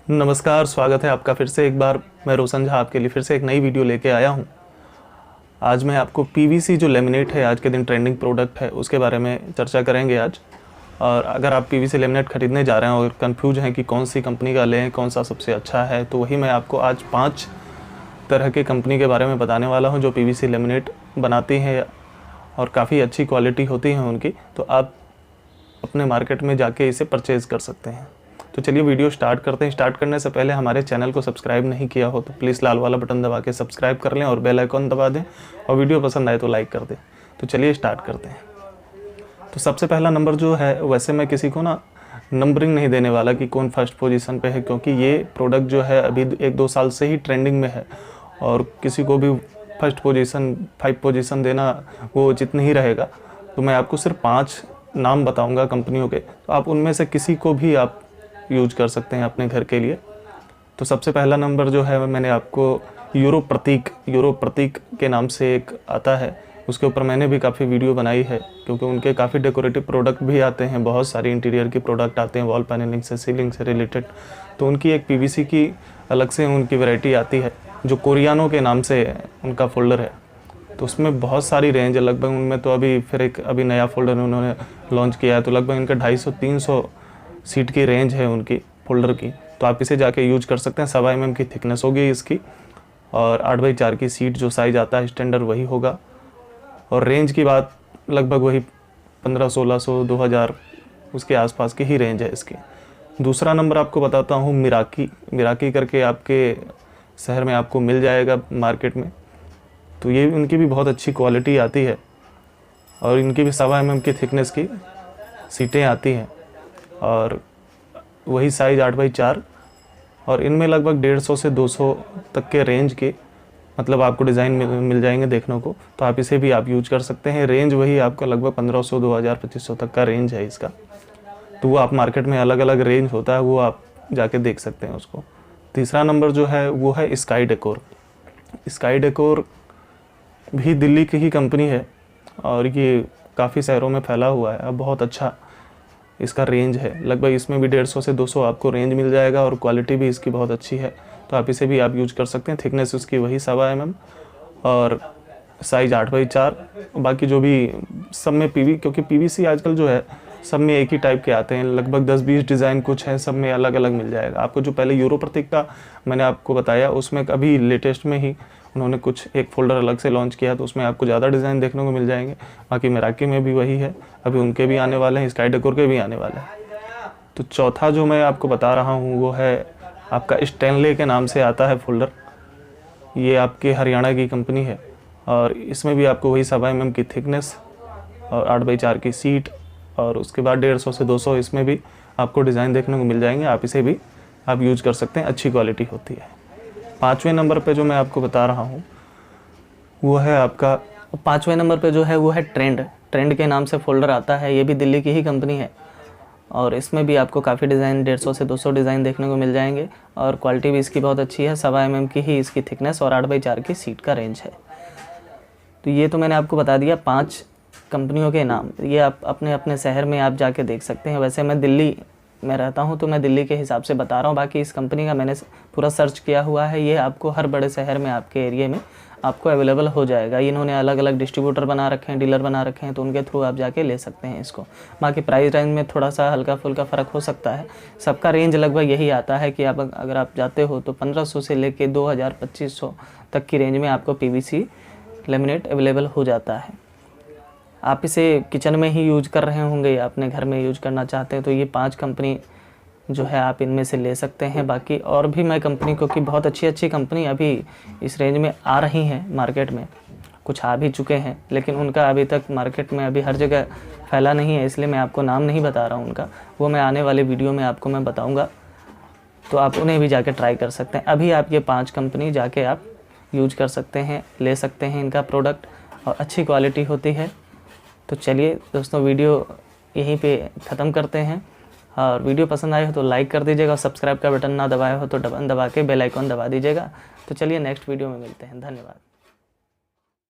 नमस्कार, स्वागत है आपका फिर से एक बार। मैं रोशन झा आपके लिए फिर से एक नई वीडियो लेके आया हूँ। आज मैं आपको पीवीसी जो लेमिनेट है, आज के दिन ट्रेंडिंग प्रोडक्ट है, उसके बारे में चर्चा करेंगे आज। और अगर आप पीवीसी लेमिनेट खरीदने जा रहे हैं और कंफ्यूज हैं कि कौन सी कंपनी का लें, कौन सा सबसे अच्छा है, तो वही मैं आपको आज 5 तरह के कंपनी के बारे में बताने वाला हूँ जो पीवीसी लेमिनेट बनाती हैं और काफ़ी अच्छी क्वालिटी होती है उनकी। तो आप अपने मार्केट में जाके इसे परचेज़ कर सकते हैं। तो चलिए वीडियो स्टार्ट करते हैं। स्टार्ट करने से पहले हमारे चैनल को सब्सक्राइब नहीं किया हो तो प्लीज़ लाल वाला बटन दबा के सब्सक्राइब कर लें और बेल आइकॉन दबा दें, और वीडियो पसंद आए तो लाइक कर दें। तो चलिए स्टार्ट करते हैं। तो सबसे पहला नंबर जो है, वैसे मैं किसी को ना नंबरिंग नहीं देने वाला कि कौन फर्स्ट पोजीशन पे है, क्योंकि ये प्रोडक्ट जो है अभी 1-2 साल से ही ट्रेंडिंग में है और किसी को भी फर्स्ट पोजीशन 5 पोजीशन देना वो उचित नहीं रहेगा। तो मैं आपको सिर्फ 5 नाम बताऊंगा कंपनियों के, तो आप उनमें से किसी को भी आप यूज कर सकते हैं अपने घर के लिए। तो सबसे पहला नंबर जो है, मैंने आपको यूरो प्रतीक के नाम से एक आता है, उसके ऊपर मैंने भी काफ़ी वीडियो बनाई है, क्योंकि उनके काफ़ी डेकोरेटिव प्रोडक्ट भी आते हैं, बहुत सारी इंटीरियर के प्रोडक्ट आते हैं, वॉल पैनलिंग से, सीलिंग से रिलेटेड। तो उनकी एक पीवीसी की अलग से उनकी वैरायटी आती है जो कोरियानो के नाम से उनका फोल्डर है। तो उसमें बहुत सारी रेंज है, लगभग उनमें तो अभी नया फोल्डर उन्होंने लॉन्च किया है, तो लगभग इनका 250-300 सीट की रेंज है उनकी फोल्डर की। तो आप इसे जाके यूज कर सकते हैं। 1.25 mm की थिकनेस होगी इसकी और 8x4 की सीट जो साइज आता है स्टैंडर्ड वही होगा। और रेंज की बात लगभग वही 1500-1600-2000 उसके आसपास की ही रेंज है इसकी। दूसरा नंबर आपको बताता हूँ, मिराकी करके आपके शहर में आपको मिल जाएगा मार्केट में। तो ये उनकी भी बहुत अच्छी क्वालिटी आती है और इनकी भी 1.25 mm की थिकनेस की सीटें आती हैं और वही साइज़ 8x4, और इनमें लगभग 150 से 200 तक के रेंज के मतलब आपको डिज़ाइन मिल जाएंगे देखने को। तो आप इसे भी आप यूज कर सकते हैं। रेंज वही आपका लगभग 1500, 2000, 2500 तक का रेंज है इसका। तो वो आप मार्केट में अलग अलग रेंज होता है, वो आप जाके देख सकते हैं उसको। तीसरा नंबर जो है वो है स्काई डेकोर भी दिल्ली की ही कंपनी है और ये काफ़ी शहरों में फैला हुआ है। अब बहुत अच्छा इसका रेंज है, लगभग इसमें भी 150 से 200 आपको रेंज मिल जाएगा और क्वालिटी भी इसकी बहुत अच्छी है। तो आप इसे भी आप यूज कर सकते हैं। थिकनेस उसकी वही 1.25 mm और साइज 8x4। बाकी जो भी सब में क्योंकि पीवीसी आजकल जो है सब में एक ही टाइप के आते हैं, लगभग 10-20 डिज़ाइन कुछ हैं, सब में अलग अलग मिल जाएगा आपको। जो पहले यूरो प्रतीक का मैंने आपको बताया, उसमें अभी लेटेस्ट में ही उन्होंने कुछ एक फ़ोल्डर अलग से लॉन्च किया, तो उसमें आपको ज़्यादा डिज़ाइन देखने को मिल जाएंगे। बाकी मिराकी में भी वही है, अभी उनके भी आने वाले हैं, स्काई डेकोर के भी आने वाले हैं। तो चौथा जो मैं आपको बता रहा हूँ वो है आपका स्टैनले के नाम से आता है फोल्डर। ये आपके हरियाणा की कंपनी है और इसमें भी आपको वही 1.25 mm की थिकनेस और 8x4 की सीट, और उसके बाद 150 से 200 इसमें भी आपको डिज़ाइन देखने को मिल जाएंगे। आप इसे भी आप यूज कर सकते हैं, अच्छी क्वालिटी होती है। 5वें नंबर पे जो मैं आपको बता रहा हूँ वो है आपका 5वें नंबर पे जो है वो है ट्रेंड के नाम से फोल्डर आता है। ये भी दिल्ली की ही कंपनी है और इसमें भी आपको काफ़ी डिज़ाइन 150 से 200 डिज़ाइन देखने को मिल जाएंगे और क्वालिटी भी इसकी बहुत अच्छी है। 1.25 mm की ही इसकी थिकनेस और 8x4 की सीट का रेंज है। तो ये तो मैंने आपको बता दिया 5 कंपनियों के नाम। ये आप अपने अपने शहर में आप जाके देख सकते हैं। वैसे मैं दिल्ली में रहता हूँ तो मैं दिल्ली के हिसाब से बता रहा हूँ। बाकी इस कंपनी का मैंने पूरा सर्च किया हुआ है, ये आपको हर बड़े शहर में आपके एरिया में आपको अवेलेबल हो जाएगा। इन्होंने अलग अलग डिस्ट्रीब्यूटर बना रखे हैं, डीलर बना रखे हैं, तो उनके थ्रू आप जाके ले सकते हैं इसको। बाकी प्राइस रेंज में थोड़ा सा हल्का फुल्का फ़र्क हो सकता है। सबका रेंज लगभग यही आता है कि आप अगर आप जाते हो तो 1500 से लेके 2000-2500 तक की रेंज में आपको पीवीसी लेमिनेट अवेलेबल हो जाता है। आप इसे किचन में ही यूज कर रहे होंगे या अपने घर में यूज करना चाहते हैं तो ये 5 कंपनी जो है आप इनमें से ले सकते हैं। बाकी और भी मैं कंपनी, क्योंकि बहुत अच्छी कंपनी अभी इस रेंज में आ रही हैं मार्केट में, कुछ आ भी चुके हैं, लेकिन उनका अभी तक मार्केट में अभी हर जगह फैला नहीं है, इसलिए मैं आपको नाम नहीं बता रहा हूँ उनका। वो मैं आने वाले वीडियो में आपको मैं बताऊँगा, तो आप उन्हें भी जाके ट्राई कर सकते हैं। अभी आप ये 5 कंपनी जाके आप यूज कर सकते हैं, ले सकते हैं इनका प्रोडक्ट और अच्छी क्वालिटी होती है। तो चलिए दोस्तों, वीडियो यहीं पे ख़त्म करते हैं। और वीडियो पसंद आए हो तो लाइक कर दीजिएगा और सब्सक्राइब का बटन ना दबाया हो तो बटन दबा के बेल आइकॉन दबा दीजिएगा। तो चलिए नेक्स्ट वीडियो में मिलते हैं। धन्यवाद।